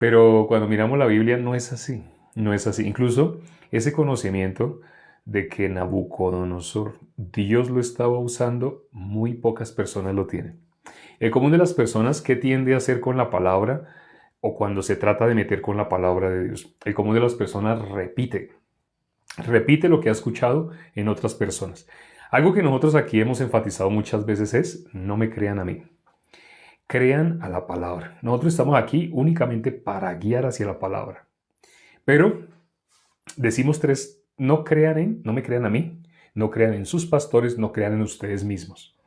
Pero cuando miramos la Biblia no es así, no es así. Incluso ese conocimiento de que Nabucodonosor, Dios lo estaba usando, muy pocas personas lo tienen. El común de las personas, ¿qué tiende a hacer con la palabra o cuando se trata de meter con la palabra de Dios? El común de las personas repite lo que ha escuchado en otras personas. Algo que nosotros aquí hemos enfatizado muchas veces es, no me crean a mí, crean a la palabra. Nosotros estamos aquí únicamente para guiar hacia la palabra. Pero decimos tres, no me crean a mí, no crean en sus pastores, no crean en ustedes mismos.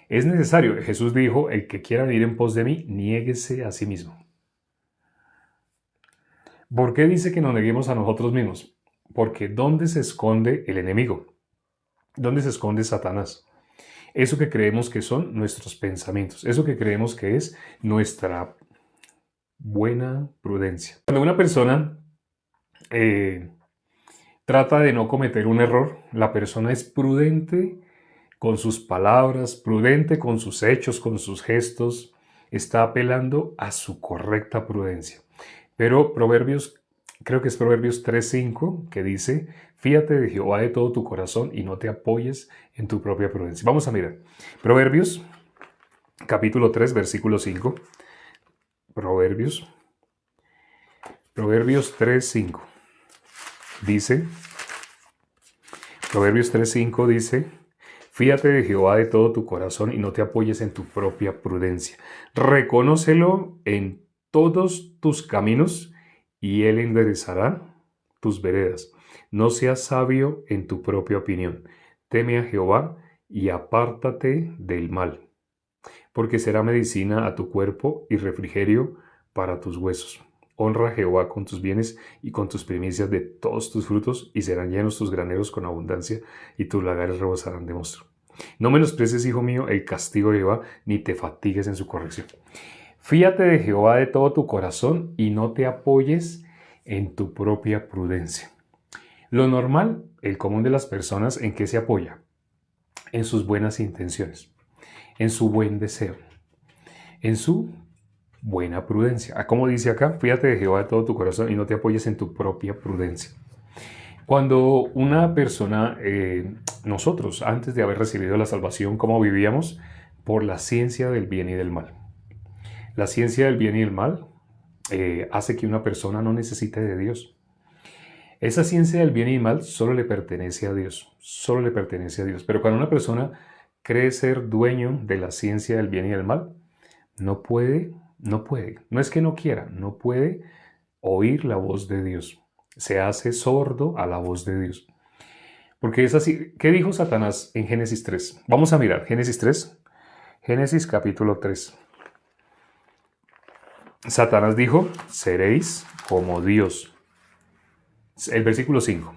Es necesario, Jesús dijo, el que quiera venir en pos de mí, niéguese a sí mismo. ¿Por qué dice que nos neguemos a nosotros mismos? Porque ¿dónde se esconde el enemigo? ¿Dónde se esconde Satanás? Eso que creemos que son nuestros pensamientos, eso que creemos que es nuestra buena prudencia. Cuando una persona trata de no cometer un error, la persona es prudente con sus palabras, prudente con sus hechos, con sus gestos, está apelando a su correcta prudencia. Pero Proverbios, creo que es Proverbios 3:5, que dice, fíate de Jehová de todo tu corazón y no te apoyes en tu propia prudencia. Vamos a mirar. Proverbios, capítulo 3, versículo 5. Proverbios 3:5. Dice, Proverbios 3:5 dice, fíate de Jehová de todo tu corazón y no te apoyes en tu propia prudencia. Reconócelo en todos tus caminos y Él enderezará tus veredas. No seas sabio en tu propia opinión. Teme a Jehová y apártate del mal, porque será medicina a tu cuerpo y refrigerio para tus huesos. Honra a Jehová con tus bienes y con tus primicias de todos tus frutos, y serán llenos tus graneros con abundancia, y tus lagares rebosarán de mosto. No menosprecies, hijo mío, el castigo de Jehová, ni te fatigues en su corrección. Fíate de Jehová de todo tu corazón y no te apoyes en tu propia prudencia. Lo normal, el común de las personas, ¿en qué se apoya? En sus buenas intenciones, en su buen deseo, en su buena prudencia. Como dice acá, fíjate de Jehová de todo tu corazón y no te apoyes en tu propia prudencia. Cuando una persona, nosotros, antes de haber recibido la salvación, ¿cómo vivíamos? Por la ciencia del bien y del mal. La ciencia del bien y del mal hace que una persona no necesite de Dios. Esa ciencia del bien y del mal solo le pertenece a Dios, solo le pertenece a Dios. Pero cuando una persona cree ser dueño de la ciencia del bien y del mal, no puede, no es que no quiera, no puede oír la voz de Dios. Se hace sordo a la voz de Dios. Porque es así. ¿Qué dijo Satanás en Génesis 3? Vamos a mirar Génesis 3, Génesis capítulo 3. Satanás dijo, seréis como Dios. El versículo 5.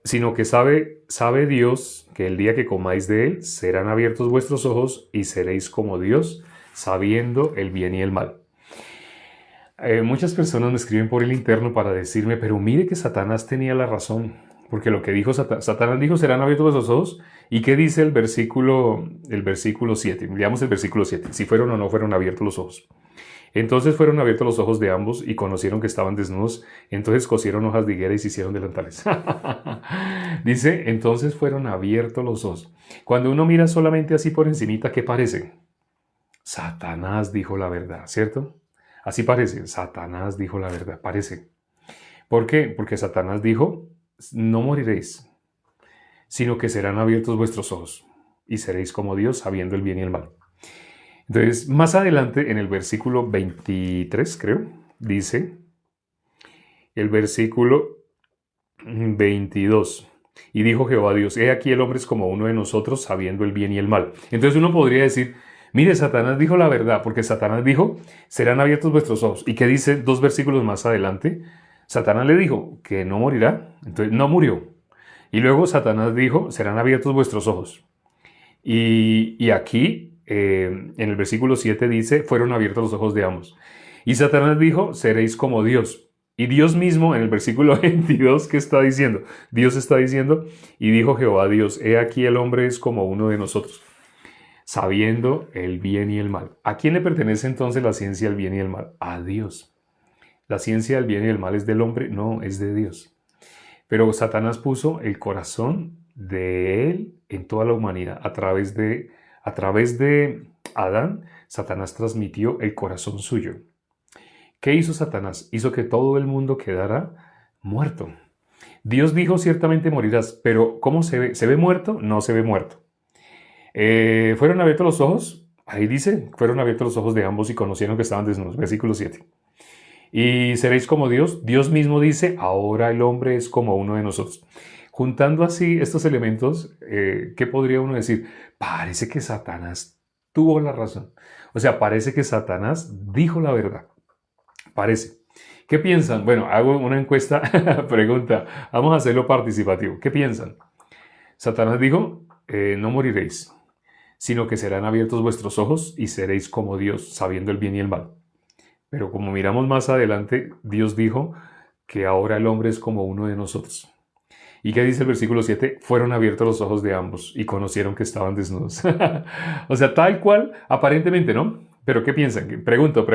Sino que sabe Dios que el día que comáis de él serán abiertos vuestros ojos y seréis como Dios, sabiendo el bien y el mal. Muchas personas me escriben por el interno para decirme, pero mire que Satanás tenía la razón, porque lo que dijo Satanás dijo, serán abiertos vuestros ojos. ¿Y qué dice el versículo 7? Veamos el versículo 7, si fueron o no fueron abiertos los ojos. Entonces fueron abiertos los ojos de ambos y conocieron que estaban desnudos. Entonces cosieron hojas de higuera y se hicieron delantales. Dice, entonces fueron abiertos los ojos. Cuando uno mira solamente así por encimita, ¿qué parece? Satanás dijo la verdad, ¿cierto? Así parece, Satanás dijo la verdad, parece. ¿Por qué? Porque Satanás dijo, no moriréis, sino que serán abiertos vuestros ojos y seréis como Dios, sabiendo el bien y el mal. Entonces, más adelante, en el versículo 23, creo, dice, el versículo 22, y dijo Jehová Dios, he aquí el hombre es como uno de nosotros, sabiendo el bien y el mal. Entonces uno podría decir, mire, Satanás dijo la verdad, porque Satanás dijo, serán abiertos vuestros ojos. ¿Y qué dice 2 versículos más adelante? Satanás le dijo que no morirá, entonces no murió. Y luego Satanás dijo, serán abiertos vuestros ojos. Y aquí, en el versículo 7 dice, fueron abiertos los ojos de ambos. Y Satanás dijo, seréis como Dios. Y Dios mismo, en el versículo 22, ¿qué está diciendo? Dios está diciendo, y dijo Jehová Dios, he aquí el hombre es como uno de nosotros, sabiendo el bien y el mal. ¿A quién le pertenece entonces la ciencia del bien y el mal? A Dios. La ciencia del bien y del mal es del hombre, no, es de Dios. Pero Satanás puso el corazón de él en toda la humanidad. A través de Adán, Satanás transmitió el corazón suyo. ¿Qué hizo Satanás? Hizo que todo el mundo quedara muerto. Dios dijo, ciertamente morirás, pero ¿cómo se ve? ¿Se ve muerto? No se ve muerto. ¿Fueron abiertos los ojos? Ahí dice, fueron abiertos los ojos de ambos y conocieron que estaban desnudos. Versículo 7. Y seréis como Dios. Dios mismo dice, ahora el hombre es como uno de nosotros. Juntando así estos elementos, ¿qué podría uno decir? Parece que Satanás tuvo la razón. O sea, parece que Satanás dijo la verdad. Parece. ¿Qué piensan? Bueno, hago una encuesta, pregunta. Vamos a hacerlo participativo. ¿Qué piensan? Satanás dijo, no moriréis, sino que serán abiertos vuestros ojos y seréis como Dios, sabiendo el bien y el mal. Pero como miramos más adelante, Dios dijo que ahora el hombre es como uno de nosotros. ¿Y qué dice el versículo 7? Fueron abiertos los ojos de ambos y conocieron que estaban desnudos. O sea, tal cual, aparentemente, ¿no? Pero ¿qué piensan? Pregunto.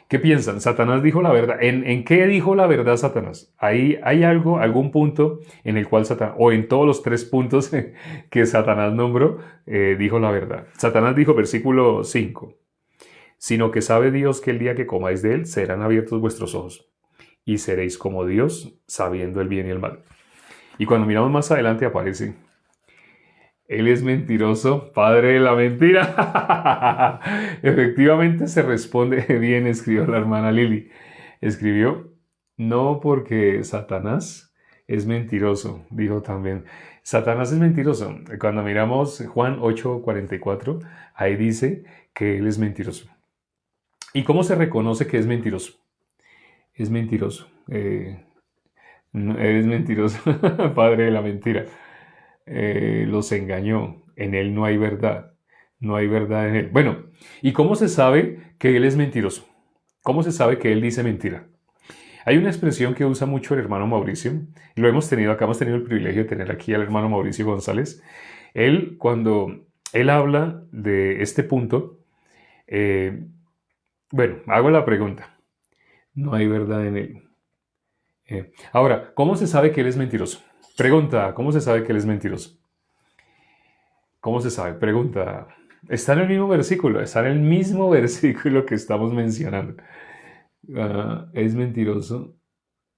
¿Qué piensan? Satanás dijo la verdad. ¿En qué dijo la verdad Satanás? Ahí hay algún punto en el cual Satanás, o en todos los 3 puntos que Satanás nombró, dijo la verdad. Satanás dijo, versículo 5, sino que sabe Dios que el día que comáis de él serán abiertos vuestros ojos y seréis como Dios, sabiendo el bien y el mal. Y cuando miramos más adelante aparece, él es mentiroso, padre de la mentira. Efectivamente se responde bien, escribió la hermana Lili. Escribió, no porque Satanás es mentiroso, dijo también. Satanás es mentiroso. Cuando miramos Juan 8:44, ahí dice que él es mentiroso. ¿Y cómo se reconoce que es mentiroso? Es mentiroso. Es mentiroso, padre de la mentira. Los engañó. En él no hay verdad. No hay verdad en él. Bueno, ¿y cómo se sabe que él es mentiroso? ¿Cómo se sabe que él dice mentira? Hay una expresión que usa mucho el hermano Mauricio. Lo hemos tenido acá, hemos tenido el privilegio de tener aquí al hermano Mauricio González. Él, cuando él habla de este punto, bueno, hago la pregunta. No hay verdad en él. Ahora, ¿cómo se sabe que él es mentiroso? Pregunta, ¿cómo se sabe que él es mentiroso? ¿Cómo se sabe? Pregunta. Está en el mismo versículo, está en el mismo versículo que estamos mencionando. Es mentiroso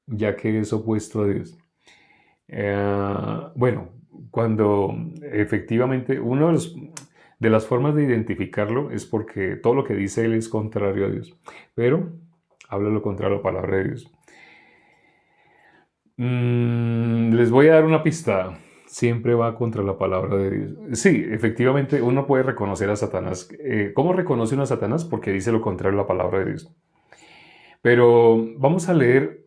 ya que es opuesto a Dios. Bueno, cuando efectivamente una de las formas de identificarlo es porque todo lo que dice él es contrario a Dios, pero habla lo contrario a la palabra de Dios. Les voy a dar una pista. Siempre va contra la palabra de Dios. Sí, efectivamente, uno puede reconocer a Satanás. ¿Cómo reconoce uno a Satanás? Porque dice lo contrario a la palabra de Dios. Pero vamos a leer.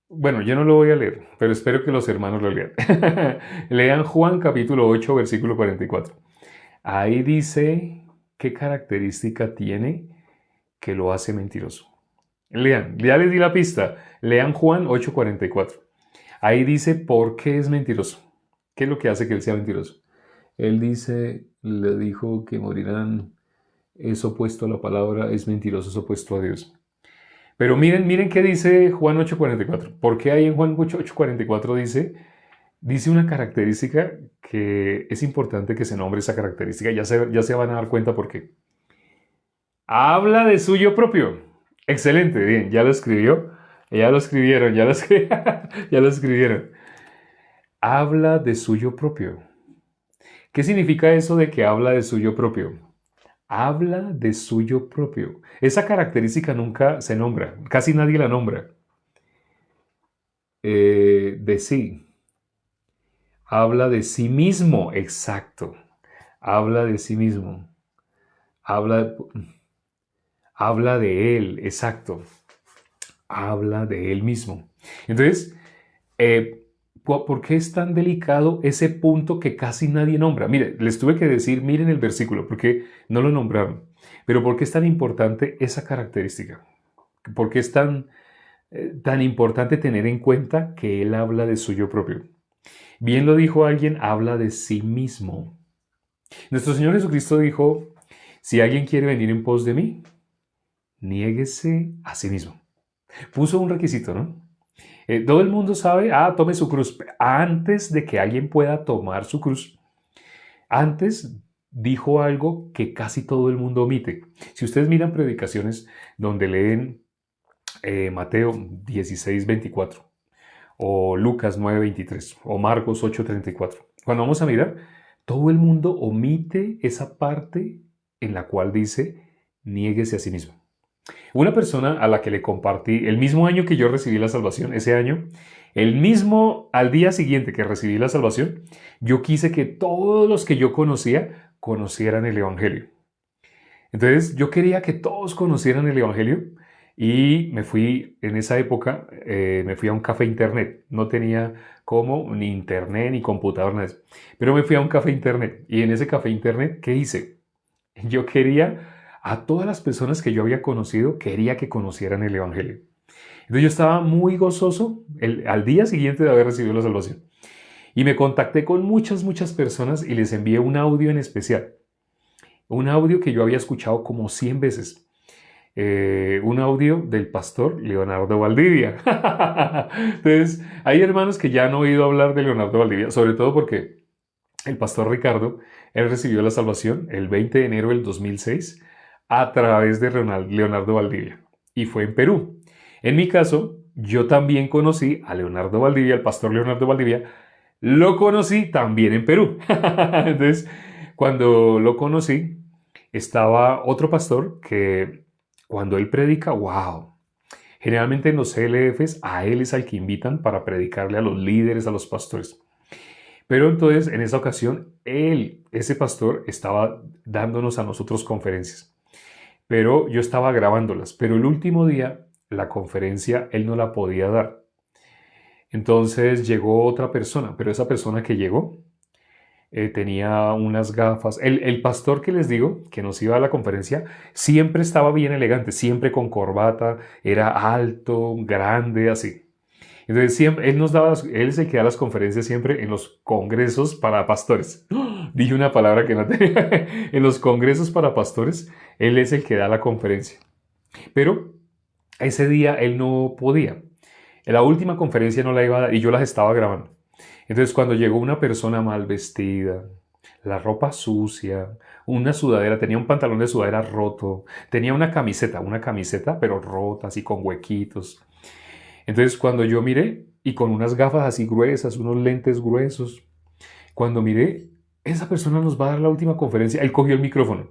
Bueno, yo no lo voy a leer, pero espero que los hermanos lo lean. Lean Juan capítulo 8, versículo 44. Ahí dice qué característica tiene que lo hace mentiroso. Lean, ya les di la pista. Lean Juan 8:44. Ahí dice por qué es mentiroso. ¿Qué es lo que hace que él sea mentiroso? Él dice, le dijo que morirán, es opuesto a la palabra, es mentiroso, es opuesto a Dios. Pero miren qué dice Juan 8:44. ¿Por qué ahí en Juan 8:44 dice una característica que es importante que se nombre esa característica? Ya se van a dar cuenta por qué. Habla de suyo propio. Excelente, bien, ya lo escribió. Ya lo escribieron, ya lo escribieron. Habla de suyo propio. ¿Qué significa eso de que habla de suyo propio? Habla de suyo propio. Esa característica nunca se nombra, casi nadie la nombra. De sí. Habla de sí mismo, exacto. Habla de sí mismo. Habla de él, exacto. Habla de él mismo. Entonces, ¿por qué es tan delicado ese punto que casi nadie nombra? Mire, les tuve que decir, miren el versículo, porque no lo nombraron. Pero ¿por qué es tan importante esa característica? ¿Por qué es tan importante tener en cuenta que él habla de suyo propio? Bien lo dijo alguien, habla de sí mismo. Nuestro Señor Jesucristo dijo, si alguien quiere venir en pos de mí, niéguese a sí mismo. Puso un requisito, ¿no? Todo el mundo sabe, tome su cruz. Antes de que alguien pueda tomar su cruz, antes dijo algo que casi todo el mundo omite. Si ustedes miran predicaciones donde leen Mateo 16:24 o Lucas 9:23 o Marcos 8:34, cuando vamos a mirar, todo el mundo omite esa parte en la cual dice, niéguese a sí mismo. Una persona a la que le compartí el mismo año que yo recibí la salvación, ese año, el mismo al día siguiente que recibí la salvación, yo quise que todos los que yo conocía conocieran el Evangelio. Entonces yo quería que todos conocieran el Evangelio y me fui, en esa época, me fui a un café internet. No tenía cómo, ni internet, ni computador, nada de eso. Pero me fui a un café internet y en ese café internet, ¿qué hice? Yo quería a todas las personas que yo había conocido, quería que conocieran el Evangelio. Entonces yo estaba muy gozoso al día siguiente de haber recibido la salvación. Y me contacté con muchas personas y les envié un audio en especial. Un audio que yo había escuchado como 100 veces. Un audio del pastor Leonardo Valdivia. Entonces, hay hermanos que ya han oído hablar de Leonardo Valdivia, sobre todo porque el pastor Ricardo, él recibió la salvación el 20 de enero del 2006 a través de Leonardo Valdivia y fue en Perú. En mi caso, yo también conocí a Leonardo Valdivia, el pastor Leonardo Valdivia, lo conocí también en Perú. Entonces, cuando lo conocí, estaba otro pastor que cuando él predica, wow. Generalmente en los CLFs a él es al que invitan para predicarle a los líderes, a los pastores. Pero entonces, en esa ocasión, ese pastor, estaba dándonos a nosotros conferencias. Pero yo estaba grabándolas. Pero el último día, la conferencia, él no la podía dar. Entonces llegó otra persona, pero esa persona que llegó tenía unas gafas. El pastor que les digo, que nos iba a la conferencia, siempre estaba bien elegante, siempre con corbata, era alto, grande, así. Entonces siempre, él es el que da las conferencias siempre en los congresos para pastores. ¡Oh! Dije una palabra que no tenía. En los congresos para pastores, él es el que da la conferencia. Pero ese día él no podía. En la última conferencia no la iba a dar y yo las estaba grabando. Entonces cuando llegó una persona mal vestida, la ropa sucia, una sudadera, tenía un pantalón de sudadera roto, tenía una camiseta pero rota, así con huequitos. Entonces cuando yo miré, y con unas gafas así gruesas, unos lentes gruesos, cuando miré, esa persona nos va a dar la última conferencia, él cogió el micrófono.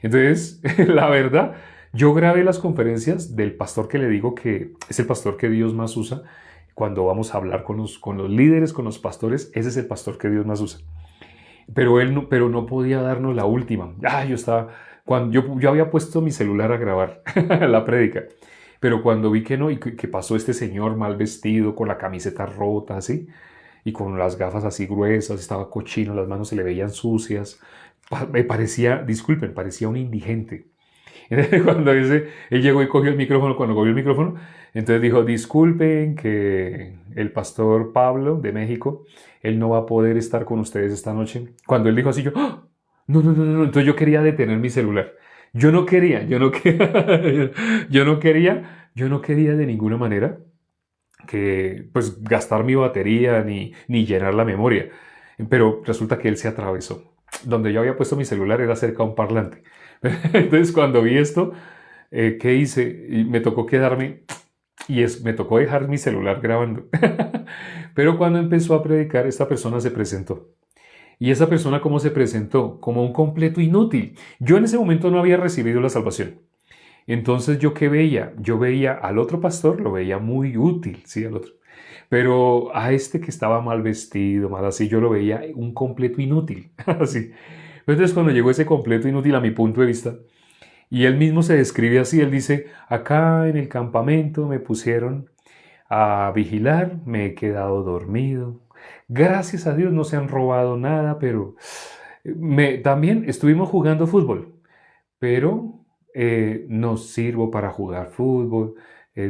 Entonces, la verdad, yo grabé las conferencias del pastor que le digo que es el pastor que Dios más usa. Cuando vamos a hablar con los líderes, con los pastores, ese es el pastor que Dios más usa. Pero no podía darnos la última. Yo había puesto mi celular a grabar la prédica. Pero cuando vi que no, y que pasó este señor mal vestido, con la camiseta rota, así, y con las gafas así gruesas, estaba cochino, las manos se le veían sucias, me parecía, disculpen, parecía un indigente. Cuando él llegó y cogió el micrófono, cuando cogió el micrófono, entonces dijo, disculpen que el pastor Pablo de México, él no va a poder estar con ustedes esta noche. Cuando él dijo así, yo, ¡oh! No, entonces yo quería detener mi celular. Yo no quería, yo no quería de ninguna manera que, pues, gastar mi batería ni llenar la memoria. Pero resulta que él se atravesó. Donde yo había puesto mi celular era cerca a un parlante. Entonces, cuando vi esto, ¿qué hice? Y me tocó quedarme me tocó dejar mi celular grabando. Pero cuando empezó a predicar, esta persona se presentó. ¿Y esa persona cómo se presentó? Como un completo inútil. Yo en ese momento no había recibido la salvación. Entonces, ¿yo qué veía? Yo veía al otro pastor, lo veía muy útil, sí, al otro. Pero a este que estaba mal vestido, mal así, yo lo veía un completo inútil, así. Entonces, cuando llegó ese completo inútil a mi punto de vista, y él mismo se describe así, él dice, acá en el campamento me pusieron a vigilar, me he quedado dormido. Gracias a Dios no se han robado nada, pero también estuvimos jugando fútbol, pero no sirvo para jugar fútbol,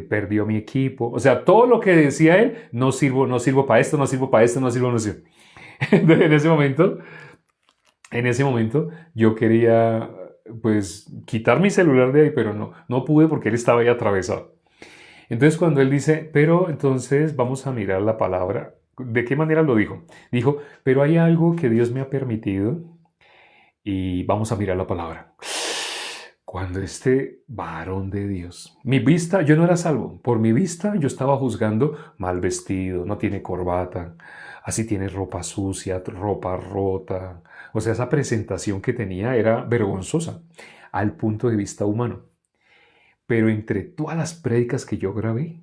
perdió mi equipo. O sea, todo lo que decía él, no sirvo para esto, no sirvo para esto, no sirvo, no sirvo. Entonces, en ese momento yo quería pues quitar mi celular de ahí, pero no pude porque él estaba ahí atravesado. Entonces cuando él dice, pero entonces vamos a mirar la palabra, ¿de qué manera lo dijo? Dijo, pero hay algo que Dios me ha permitido y vamos a mirar la palabra. Cuando este varón de Dios, mi vista, yo no era salvo, por mi vista yo estaba juzgando mal vestido, no tiene corbata, así tiene ropa sucia, ropa rota, o sea, esa presentación que tenía era vergonzosa al punto de vista humano. Pero entre todas las prédicas que yo grabé,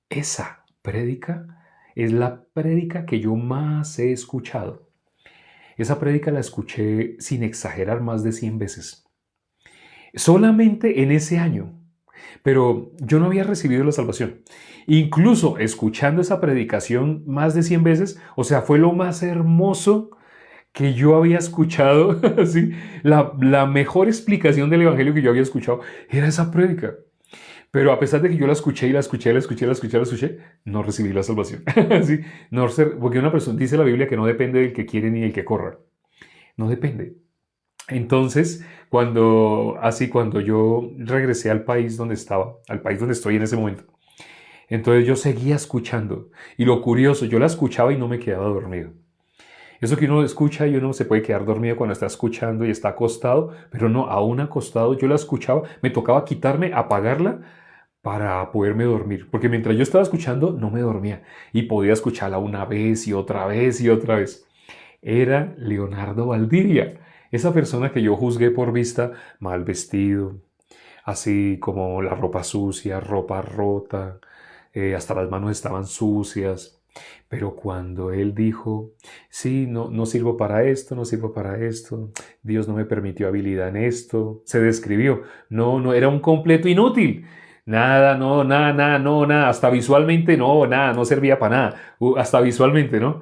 esa prédica es la prédica que yo más he escuchado. Esa prédica la escuché sin exagerar más de 100 veces. Solamente en ese año. Pero yo no había recibido la salvación. Incluso escuchando esa predicación más de 100 veces, o sea, fue lo más hermoso que yo había escuchado. Así, la mejor explicación del evangelio que yo había escuchado era esa prédica. Pero a pesar de que yo la escuché y la escuché, la escuché, la escuché, la escuché, no recibí la salvación. Sí, no, porque una persona dice la Biblia que no depende del que quiere ni del que corra. No depende. Entonces, cuando yo regresé al país donde estaba, al país donde estoy en ese momento, entonces yo seguía escuchando. Y lo curioso, yo la escuchaba y no me quedaba dormido. Eso que uno escucha y uno se puede quedar dormido cuando está escuchando y está acostado, pero no, aún acostado yo la escuchaba, me tocaba quitarme, apagarla para poderme dormir, porque mientras yo estaba escuchando no me dormía y podía escucharla una vez y otra vez y otra vez. Era Leonardo Valdivia, esa persona que yo juzgué por vista, mal vestido, así como la ropa sucia, ropa rota, hasta las manos estaban sucias. Pero cuando él dijo, sí, no, no sirvo para esto, no sirvo para esto, Dios no me permitió habilidad en esto, se describió, no, no, era un completo inútil. Nada, no, nada, nada, no, nada, hasta visualmente no, nada, no servía para nada, hasta visualmente, ¿no?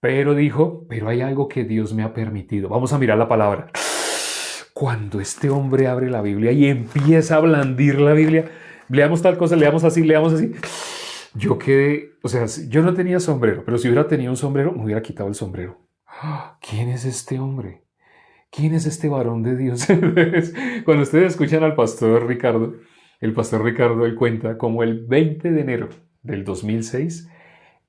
Pero dijo, pero hay algo que Dios me ha permitido. Vamos a mirar la palabra. Cuando este hombre abre la Biblia y empieza a blandir la Biblia, leamos tal cosa, leamos así, leamos así. Yo quedé, o sea, yo no tenía sombrero, pero si hubiera tenido un sombrero, me hubiera quitado el sombrero. ¿Quién es este hombre? ¿Quién es este varón de Dios? Cuando ustedes escuchan al pastor Ricardo, el pastor Ricardo, él cuenta como el 20 de enero del 2006,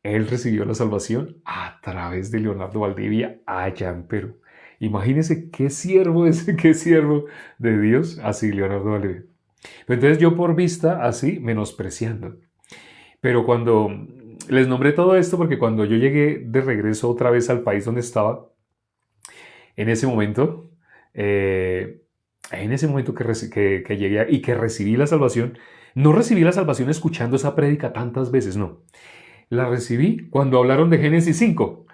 él recibió la salvación a través de Leonardo Valdivia allá en Perú. Imagínense qué siervo es, qué siervo de Dios, así Leonardo Valdivia. Entonces yo por vista, así, menospreciando. Pero cuando les nombré todo esto, porque cuando yo llegué de regreso otra vez al país donde estaba, en ese momento, que llegué y que recibí la salvación, no recibí la salvación escuchando esa prédica tantas veces, no. La recibí cuando hablaron de Génesis 5.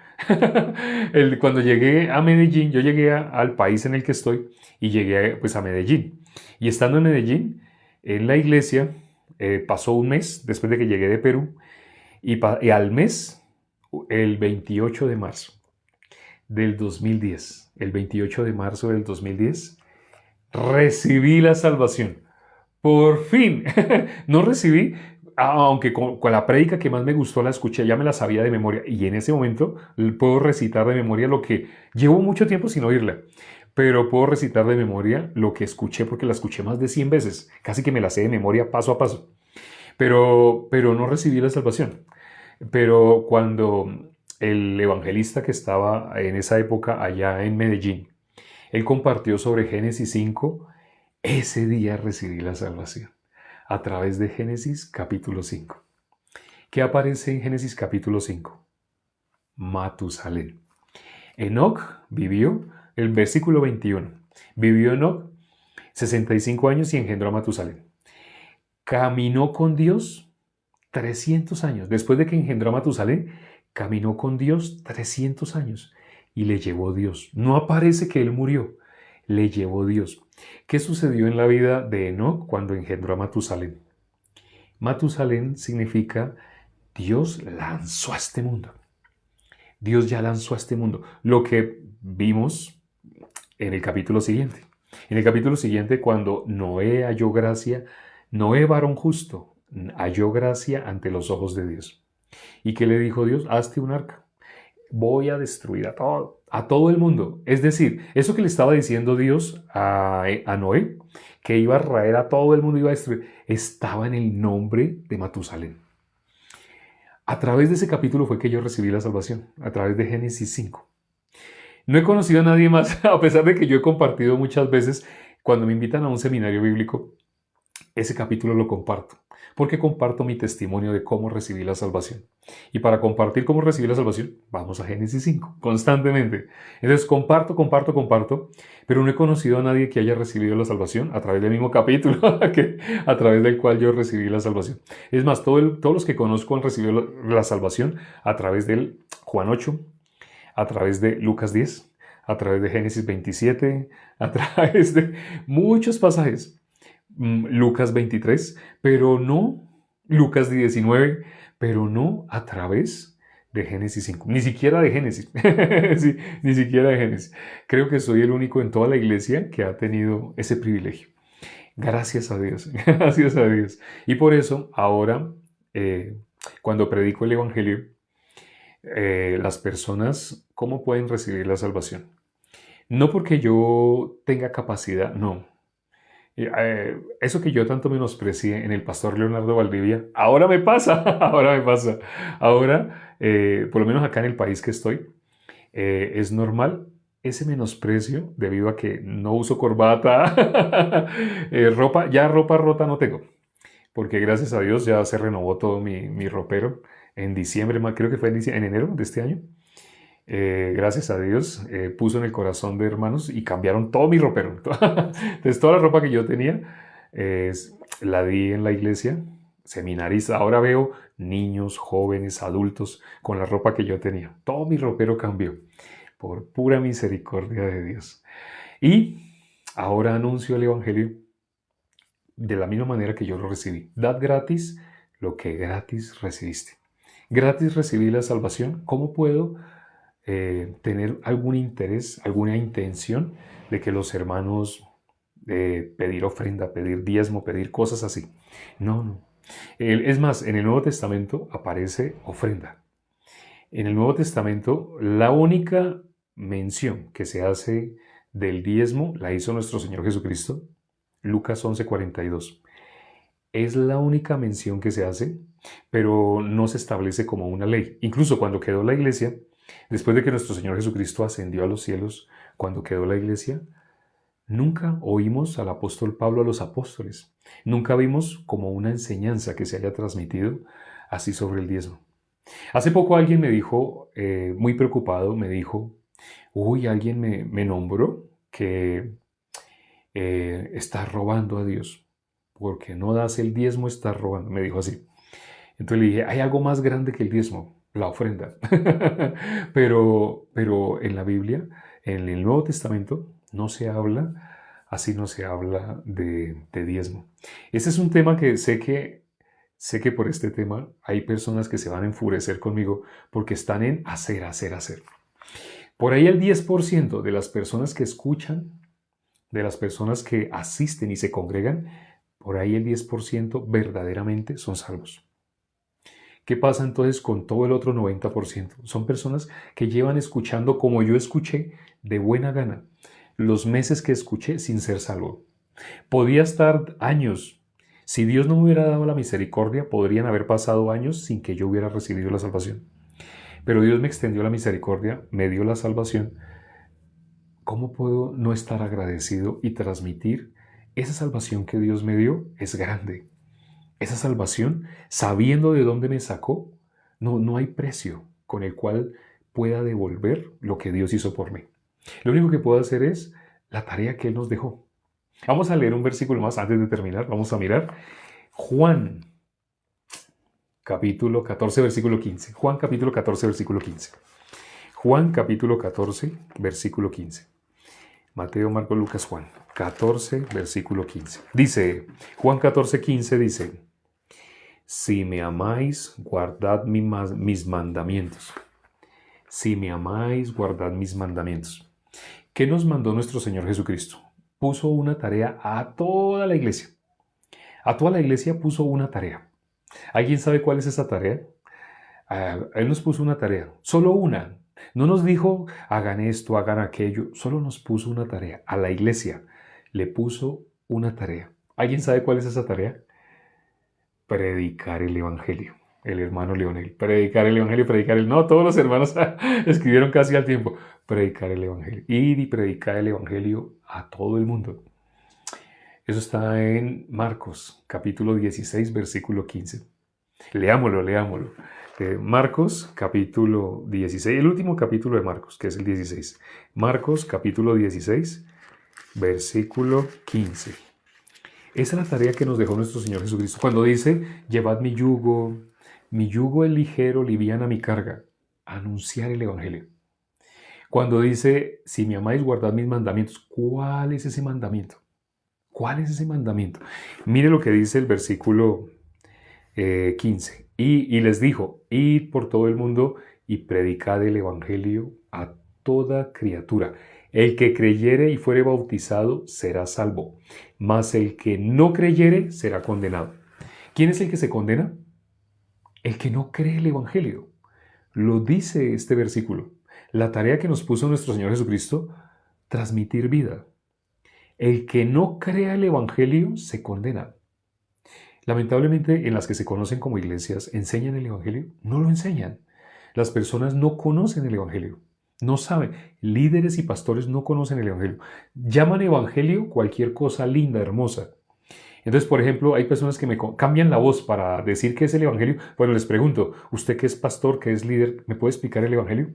Cuando llegué a Medellín, yo llegué al país en el que estoy y llegué pues a Medellín. Y estando en Medellín, en la iglesia, pasó un mes después de que llegué de Perú y al mes, el 28 de marzo del 2010, el 28 de marzo del 2010, recibí la salvación. Por fin, no recibí, aunque con la prédica que más me gustó la escuché, ya me la sabía de memoria y en ese momento puedo recitar de memoria lo que llevo mucho tiempo sin oírla, pero puedo recitar de memoria lo que escuché porque la escuché más de 100 veces, casi que me la sé de memoria paso a paso, pero no recibí la salvación. Pero cuando el evangelista que estaba en esa época allá en Medellín, él compartió sobre Génesis 5, ese día recibí la salvación a través de Génesis capítulo 5. ¿Qué aparece en Génesis capítulo 5? Matusalén. Enoc vivió, el versículo 21, vivió Enoc 65 años y engendró a Matusalén. Caminó con Dios 300 años. Después de que engendró a Matusalén, caminó con Dios 300 años y le llevó Dios. No aparece que él murió, le llevó Dios. ¿Qué sucedió en la vida de Enoc cuando engendró a Matusalén? Matusalén significa Dios lanzó a este mundo. Dios ya lanzó a este mundo. Lo que vimos en el capítulo siguiente. En el capítulo siguiente, cuando Noé halló gracia, Noé varón justo, halló gracia ante los ojos de Dios. ¿Y qué le dijo Dios? Hazte un arca. Voy a destruir a todo el mundo. Es decir, eso que le estaba diciendo Dios a Noé, que iba a raer a todo el mundo, iba a destruir, estaba en el nombre de Matusalén. A través de ese capítulo fue que yo recibí la salvación, a través de Génesis 5. No he conocido a nadie más, a pesar de que yo he compartido muchas veces, cuando me invitan a un seminario bíblico, ese capítulo lo comparto, porque comparto mi testimonio de cómo recibí la salvación. Y para compartir cómo recibí la salvación, vamos a Génesis 5, constantemente. Entonces comparto, pero no he conocido a nadie que haya recibido la salvación a través del mismo capítulo, a través del cual yo recibí la salvación. Es más, todos los que conozco han recibido la salvación a través del Juan 8, a través de Lucas 10, a través de Génesis 27, a través de muchos pasajes. Lucas 23, pero no Lucas 19, pero no a través de Génesis 5, ni siquiera de Génesis, sí, ni siquiera de Génesis. Creo que soy el único en toda la iglesia que ha tenido ese privilegio. Gracias a Dios, gracias a Dios. Y por eso ahora, cuando predico el Evangelio, las personas, ¿cómo pueden recibir la salvación? No porque yo tenga capacidad, no. Eso que yo tanto menosprecié en el pastor Leonardo Valdivia, ahora me pasa, ahora me pasa. Ahora, por lo menos acá en el país que estoy, es normal ese menosprecio debido a que no uso corbata, ropa rota no tengo, porque gracias a Dios ya se renovó todo mi ropero en diciembre, creo que fue en enero de este año. Gracias a Dios, puso en el corazón de hermanos y cambiaron todo mi ropero. Entonces, toda la ropa que yo tenía, la di en la iglesia, seminarista. Ahora veo niños, jóvenes, adultos con la ropa que yo tenía. Todo mi ropero cambió por pura misericordia de Dios. Y ahora anuncio el Evangelio de la misma manera que yo lo recibí. Dad gratis lo que gratis recibiste. Gratis recibí la salvación. ¿Cómo puedo tener algún interés, alguna intención de que los hermanos pedir ofrenda, pedir diezmo, pedir cosas así? No. Es más, en el Nuevo Testamento aparece ofrenda. En el Nuevo Testamento, la única mención que se hace del diezmo la hizo nuestro Señor Jesucristo, Lucas 11:42. Es la única mención que se hace, pero no se establece como una ley. Incluso cuando quedó la iglesia, después de que nuestro Señor Jesucristo ascendió a los cielos, cuando quedó la iglesia, nunca oímos al apóstol Pablo a los apóstoles. Nunca vimos como una enseñanza que se haya transmitido así sobre el diezmo. Hace poco alguien me dijo, muy preocupado, me dijo, alguien me nombró que está robando a Dios. Porque no das el diezmo, estás robando. Me dijo así. Entonces le dije, hay algo más grande que el diezmo, la ofrenda. pero en la Biblia, en el Nuevo Testamento, no se habla, así no se habla de diezmo. Este es un tema que sé que por este tema hay personas que se van a enfurecer conmigo porque están en hacer. Por ahí el 10% de las personas que escuchan, de las personas que asisten y se congregan, por ahí el 10% verdaderamente son salvos. ¿Qué pasa entonces con todo el otro 90%? Son personas que llevan escuchando como yo escuché de buena gana los meses que escuché sin ser salvo. Podía estar años. Si Dios no me hubiera dado la misericordia, podrían haber pasado años sin que yo hubiera recibido la salvación. Pero Dios me extendió la misericordia, me dio la salvación. ¿Cómo puedo no estar agradecido y transmitir esa salvación que Dios me dio? Es grande. Esa salvación, sabiendo de dónde me sacó, no hay precio con el cual pueda devolver lo que Dios hizo por mí. Lo único que puedo hacer es la tarea que Él nos dejó. Vamos a leer un versículo más antes de terminar. Vamos a mirar Juan, capítulo 14, versículo 15. Juan, capítulo 14, versículo 15. Juan, capítulo 14, versículo 15. Mateo, Marcos, Lucas, Juan. 14, versículo 15. Dice, Juan 14, 15 dice, si me amáis, guardad mis mandamientos. Si me amáis, guardad mis mandamientos. ¿Qué nos mandó nuestro Señor Jesucristo? Puso una tarea a toda la iglesia. A toda la iglesia puso una tarea. ¿Alguien sabe cuál es esa tarea? Él nos puso una tarea, solo una. No nos dijo, hagan esto, hagan aquello. Solo nos puso una tarea. A la iglesia le puso una tarea. ¿Alguien sabe cuál es esa tarea? Predicar el Evangelio. El hermano Leonel. Predicar el Evangelio, predicar el... No, todos los hermanos escribieron casi al tiempo. Predicar el Evangelio. Ir y predicar el Evangelio a todo el mundo. Eso está en Marcos, capítulo 16, versículo 15. Leámoslo. Marcos, capítulo 16, el último capítulo de Marcos, que es el 16. Marcos, capítulo 16, versículo 15. Esa es la tarea que nos dejó nuestro Señor Jesucristo. Cuando dice, llevad mi yugo es ligero, liviana mi carga. Anunciar el Evangelio. Cuando dice, si me amáis, guardad mis mandamientos. ¿Cuál es ese mandamiento? ¿Cuál es ese mandamiento? Mire lo que dice el versículo 15. Y les dijo, id por todo el mundo y predicad el Evangelio a toda criatura. El que creyere y fuere bautizado será salvo, mas el que no creyere será condenado. ¿Quién es el que se condena? El que no cree el Evangelio. Lo dice este versículo. La tarea que nos puso nuestro Señor Jesucristo, transmitir vida. El que no crea el Evangelio se condena. Lamentablemente, en las que se conocen como iglesias, ¿enseñan el Evangelio? No lo enseñan. Las personas no conocen el Evangelio. No saben. Líderes y pastores no conocen el Evangelio. Llaman Evangelio cualquier cosa linda, hermosa. Entonces, por ejemplo, hay personas que me cambian la voz para decir qué es el Evangelio. Bueno, les pregunto, usted que es pastor, que es líder, ¿me puede explicar el Evangelio?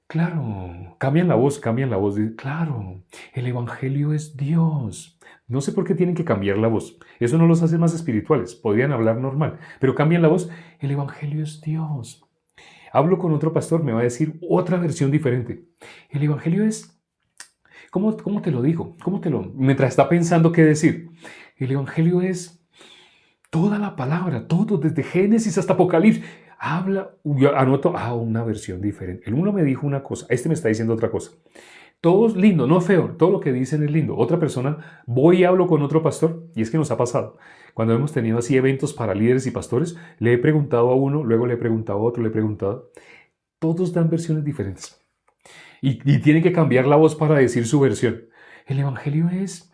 Claro, cambian la voz. Claro, el Evangelio es Dios. No sé por qué tienen que cambiar la voz. Eso no los hace más espirituales. Podrían hablar normal, pero cambian la voz. El Evangelio es Dios. Hablo con otro pastor, me va a decir otra versión diferente. El Evangelio es... ¿Cómo te lo digo? Mientras está pensando qué decir. El Evangelio es toda la palabra, todo, desde Génesis hasta Apocalipsis. Habla, yo anoto, una versión diferente. El uno me dijo una cosa, este me está diciendo otra cosa. Todo es lindo, no feo, todo lo que dicen es lindo. Otra persona, voy y hablo con otro pastor, y es que nos ha pasado. Cuando hemos tenido así eventos para líderes y pastores, le he preguntado a uno, luego le he preguntado a otro, le he preguntado. Todos dan versiones diferentes. Y tienen que cambiar la voz para decir su versión. El Evangelio es,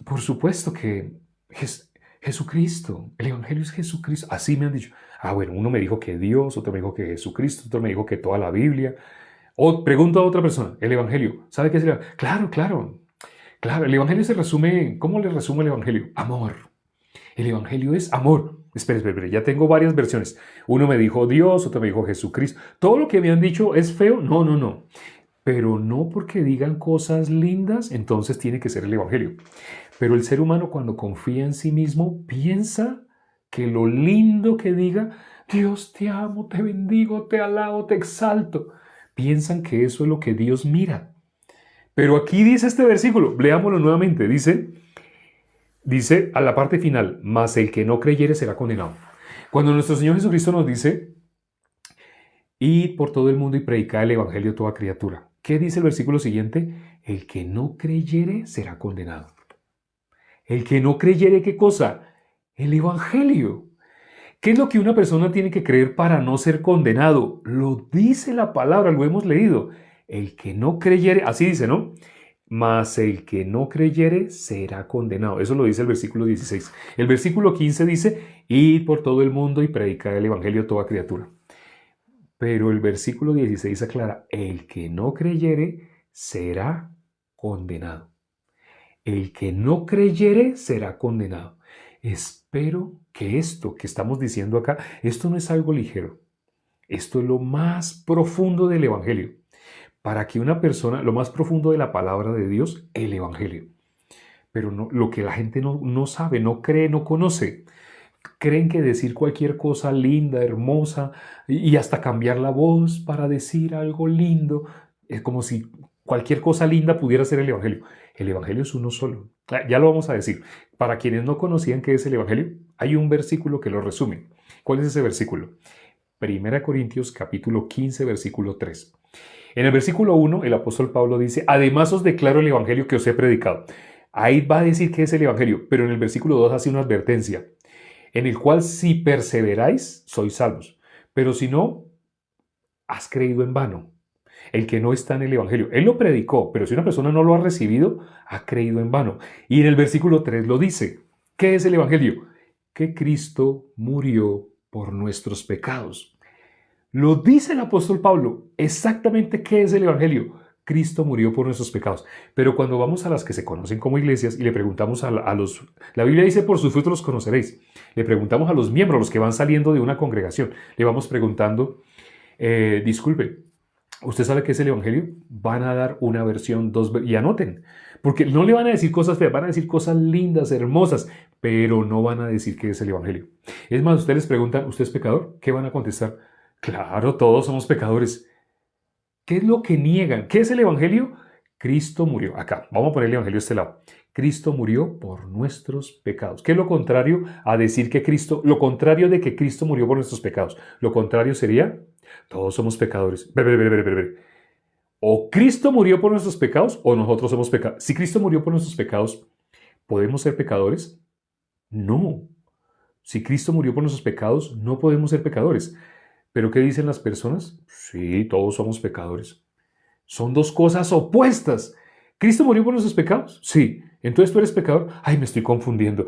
por supuesto que es Jesucristo. El Evangelio es Jesucristo. Así me han dicho. Bueno, uno me dijo que Dios, otro me dijo que Jesucristo, otro me dijo que toda la Biblia. O pregunto a otra persona, el Evangelio, ¿sabe qué es el Evangelio? Claro, el Evangelio se resume, ¿cómo le resume el Evangelio? Amor. El Evangelio es amor. Espere, ya tengo varias versiones. Uno me dijo Dios, otro me dijo Jesucristo. ¿Todo lo que me han dicho es feo? No. Pero no porque digan cosas lindas, entonces tiene que ser el Evangelio. Pero el ser humano cuando confía en sí mismo, piensa que lo lindo que diga, Dios te amo, te bendigo, te alabo, te exalto, piensan que eso es lo que Dios mira. Pero aquí dice este versículo, leámoslo nuevamente, dice a la parte final, mas el que no creyere será condenado. Cuando nuestro Señor Jesucristo nos dice, id por todo el mundo y predicad el Evangelio a toda criatura. ¿Qué dice el versículo siguiente? El que no creyere será condenado. El que no creyere, ¿qué cosa? El Evangelio. ¿Qué es lo que una persona tiene que creer para no ser condenado? Lo dice la palabra, lo hemos leído. El que no creyere, así dice, ¿no? Mas el que no creyere será condenado. Eso lo dice el versículo 16. El versículo 15 dice, id por todo el mundo y predicad el Evangelio a toda criatura. Pero el versículo 16 aclara, el que no creyere será condenado. El que no creyere será condenado. Espero que esto que estamos diciendo acá, esto no es algo ligero. Esto es lo más profundo del Evangelio. Para que una persona, lo más profundo de la palabra de Dios, el Evangelio. Pero no, lo que la gente no sabe, no cree, no conoce. Creen que decir cualquier cosa linda, hermosa, y hasta cambiar la voz para decir algo lindo, es como si cualquier cosa linda pudiera ser el Evangelio. El Evangelio es uno solo. Ya lo vamos a decir. Para quienes no conocían qué es el Evangelio, hay un versículo que lo resume. ¿Cuál es ese versículo? 1 Corintios capítulo 15, versículo 3. En el versículo 1, el apóstol Pablo dice, además os declaro el Evangelio que os he predicado. Ahí va a decir qué es el Evangelio, pero en el versículo 2 hace una advertencia, en el cual si perseveráis, sois salvos. Pero si no, has creído en vano. el que no está en el Evangelio. Él lo predicó, pero si una persona no lo ha recibido, ha creído en vano. Y en el versículo 3 lo dice. ¿Qué es el Evangelio? Que Cristo murió por nuestros pecados. Lo dice el apóstol Pablo. Exactamente qué es el Evangelio. Cristo murió por nuestros pecados. Pero cuando vamos a las que se conocen como iglesias y le preguntamos a los... La Biblia dice, por sus frutos los conoceréis. Le preguntamos a los miembros, los que van saliendo de una congregación. Le vamos preguntando, disculpe, ¿usted sabe qué es el Evangelio? Van a dar una versión, y anoten. Porque no le van a decir cosas feas, van a decir cosas lindas, hermosas, pero no van a decir qué es el Evangelio. Es más, ustedes les preguntan, ¿usted es pecador? ¿Qué van a contestar? Claro, todos somos pecadores. ¿Qué es lo que niegan? ¿Qué es el Evangelio? Cristo murió. Acá, vamos a poner el Evangelio a este lado. Cristo murió por nuestros pecados. ¿Qué es lo contrario a decir que Cristo, lo contrario de que Cristo murió por nuestros pecados? Lo contrario sería, todos somos pecadores. O Cristo murió por nuestros pecados o nosotros somos pecadores. Si Cristo murió por nuestros pecados, ¿podemos ser pecadores? No. Si Cristo murió por nuestros pecados, no podemos ser pecadores. ¿Pero qué dicen las personas? Sí, todos somos pecadores. Son dos cosas opuestas. ¿Cristo murió por nuestros pecados? Sí. Entonces tú eres pecador. Ay, me estoy confundiendo.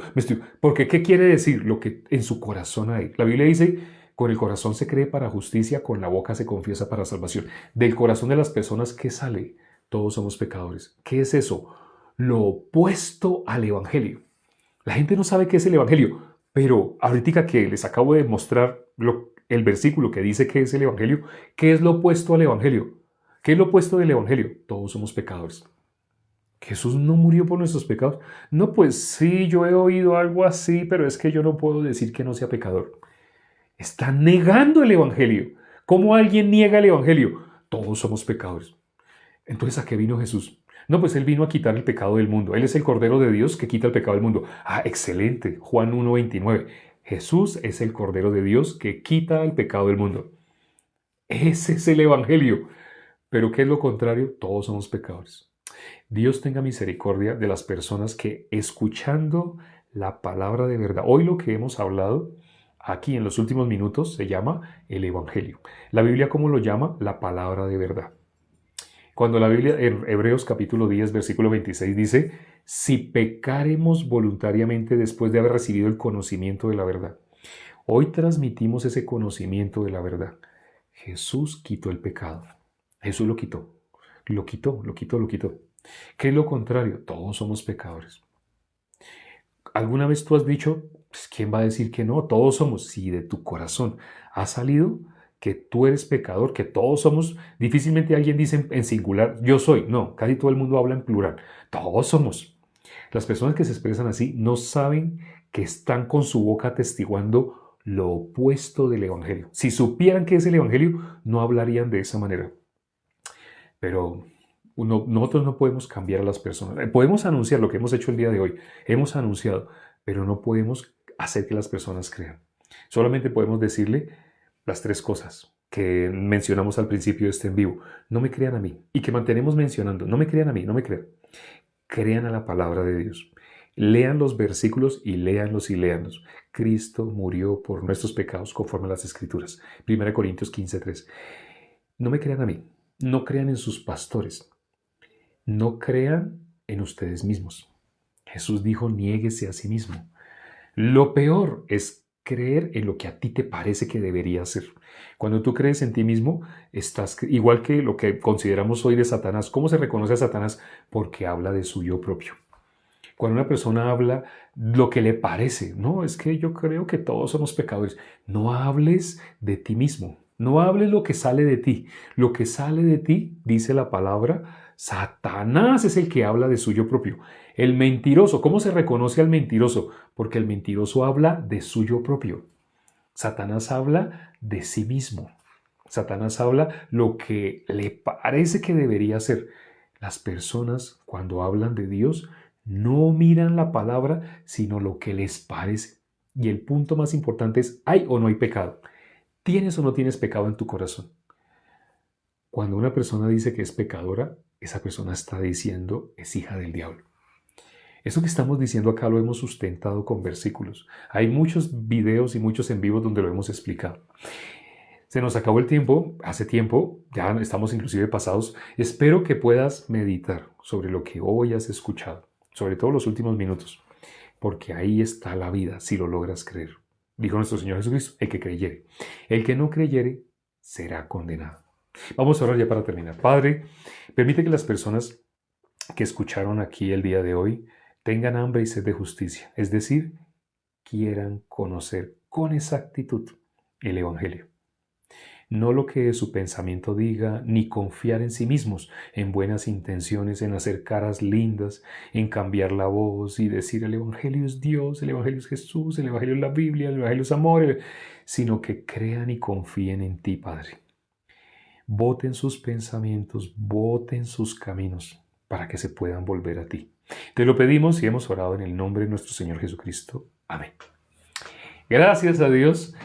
Porque ¿qué quiere decir? Lo que en su corazón hay. La Biblia dice, con el corazón se cree para justicia, con la boca se confiesa para salvación. Del corazón de las personas, ¿qué sale? Todos somos pecadores. ¿Qué es eso? Lo opuesto al Evangelio. La gente no sabe qué es el Evangelio, pero ahorita que les acabo de mostrar el versículo que dice qué es el Evangelio, ¿qué es lo opuesto al Evangelio? ¿Qué es lo opuesto del Evangelio? Todos somos pecadores. ¿Jesús no murió por nuestros pecados? No, pues sí, yo he oído algo así, pero es que yo no puedo decir que no sea pecador. Está negando el Evangelio. ¿Cómo alguien niega el Evangelio? Todos somos pecadores. Entonces, ¿a qué vino Jesús? No, pues Él vino a quitar el pecado del mundo. Él es el Cordero de Dios que quita el pecado del mundo. Ah, excelente. Juan 1:29. Jesús es el Cordero de Dios que quita el pecado del mundo. Ese es el Evangelio. Pero ¿qué es lo contrario? Todos somos pecadores. Dios tenga misericordia de las personas que, escuchando la palabra de verdad, hoy lo que hemos hablado aquí en los últimos minutos se llama el Evangelio. La Biblia, ¿cómo lo llama? La palabra de verdad. Cuando la Biblia en Hebreos capítulo 10, versículo 26 dice, si pecaremos voluntariamente después de haber recibido el conocimiento de la verdad. Hoy transmitimos ese conocimiento de la verdad. Jesús quitó el pecado. Jesús lo quitó. Lo quitó, lo quitó, lo quitó. ¿Qué es lo contrario? Todos somos pecadores. ¿Alguna vez tú has dicho, pues, quién va a decir que no? Todos somos. Si de tu corazón ha salido que tú eres pecador, que todos somos, difícilmente alguien dice en singular, yo soy. No, casi todo el mundo habla en plural. Todos somos. Las personas que se expresan así no saben que están con su boca atestiguando lo opuesto del Evangelio. Si supieran qué es el Evangelio, no hablarían de esa manera. Pero nosotros no podemos cambiar a las personas. Podemos anunciar lo que hemos hecho el día de hoy. Hemos anunciado, pero no podemos hacer que las personas crean. Solamente podemos decirle las tres cosas que mencionamos al principio de este en vivo. No me crean a mí. Y que mantenemos mencionando. No me crean a mí, no me crean. Crean a la palabra de Dios. Lean los versículos y léanlos y léanlos. Cristo murió por nuestros pecados conforme a las Escrituras. 1 Corintios 15:3. No me crean a mí. No crean en sus pastores. No crean en ustedes mismos. Jesús dijo, niéguese a sí mismo. Lo peor es creer en lo que a ti te parece que debería ser. Cuando tú crees en ti mismo, estás igual que lo que consideramos hoy de Satanás. ¿Cómo se reconoce a Satanás? Porque habla de su yo propio. Cuando una persona habla lo que le parece, no, es que yo creo que todos somos pecadores. No hables de ti mismo. No hables lo que sale de ti. Lo que sale de ti, dice la palabra, Satanás es el que habla de suyo propio. El mentiroso, ¿cómo se reconoce al mentiroso? Porque el mentiroso habla de suyo propio. Satanás habla de sí mismo. Satanás habla lo que le parece que debería ser. Las personas, cuando hablan de Dios, no miran la palabra, sino lo que les parece. Y el punto más importante es, ¿hay o no hay pecado? ¿Tienes o no tienes pecado en tu corazón? Cuando una persona dice que es pecadora, esa persona está diciendo es hija del diablo. Eso que estamos diciendo acá lo hemos sustentado con versículos. Hay muchos videos y muchos en vivos donde lo hemos explicado. Se nos acabó el tiempo, hace tiempo, ya estamos inclusive pasados. Espero que puedas meditar sobre lo que hoy has escuchado, sobre todo los últimos minutos, porque ahí está la vida si lo logras creer. Dijo nuestro Señor Jesucristo, el que creyere. El que no creyere será condenado. Vamos a orar ya para terminar. Padre, permite que las personas que escucharon aquí el día de hoy tengan hambre y sed de justicia, es decir, quieran conocer con exactitud el Evangelio. No lo que su pensamiento diga, ni confiar en sí mismos, en buenas intenciones, en hacer caras lindas, en cambiar la voz y decir el Evangelio es Dios, el Evangelio es Jesús, el Evangelio es la Biblia, el Evangelio es amor, sino que crean y confíen en ti, Padre. Voten sus pensamientos, voten sus caminos para que se puedan volver a ti. Te lo pedimos y hemos orado en el nombre de nuestro Señor Jesucristo. Amén. Gracias a Dios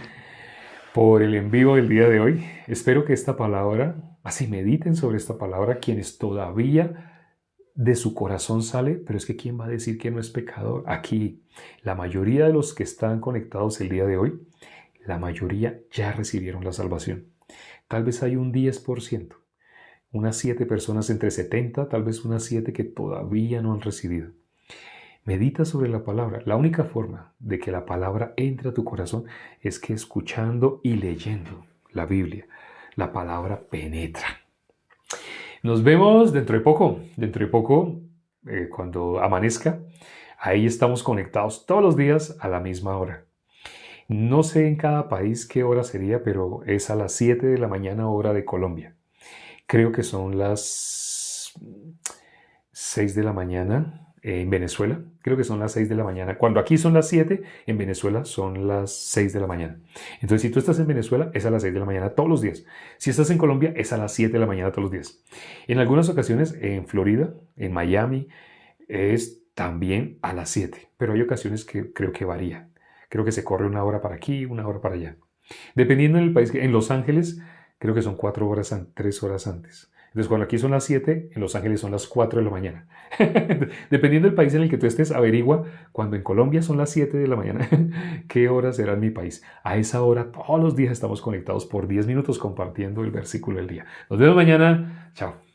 por el en vivo del día de hoy. Espero que esta palabra, así mediten sobre esta palabra, quienes todavía de su corazón sale, pero es que ¿quién va a decir que no es pecador? Aquí, la mayoría de los que están conectados el día de hoy, la mayoría ya recibieron la salvación. Tal vez hay un 10%, unas 7 personas entre 70, tal vez unas 7 que todavía no han recibido. Medita sobre la palabra. La única forma de que la palabra entre a tu corazón es que escuchando y leyendo la Biblia, la palabra penetra. Nos vemos dentro de poco, cuando amanezca. Ahí estamos conectados todos los días a la misma hora. No sé en cada país qué hora sería, pero es a las 7 de la mañana hora de Colombia. Creo que son las 6 de la mañana en Venezuela. Creo que son las 6 de la mañana. Cuando aquí son las 7, en Venezuela son las 6 de la mañana. Entonces, si tú estás en Venezuela, es a las 6 de la mañana todos los días. Si estás en Colombia, es a las 7 de la mañana todos los días. En algunas ocasiones, en Florida, en Miami, es también a las 7. Pero hay ocasiones que creo que varía. Creo que se corre una hora para aquí, una hora para allá. Dependiendo del país. En Los Ángeles, creo que son 4 horas, 3 horas antes. Entonces, cuando aquí son las 7, en Los Ángeles son las 4 de la mañana. Dependiendo del país en el que tú estés, averigua cuando en Colombia son las 7 de la mañana, qué hora será en mi país. A esa hora, todos los días estamos conectados por 10 minutos compartiendo el versículo del día. Nos vemos mañana. Chao.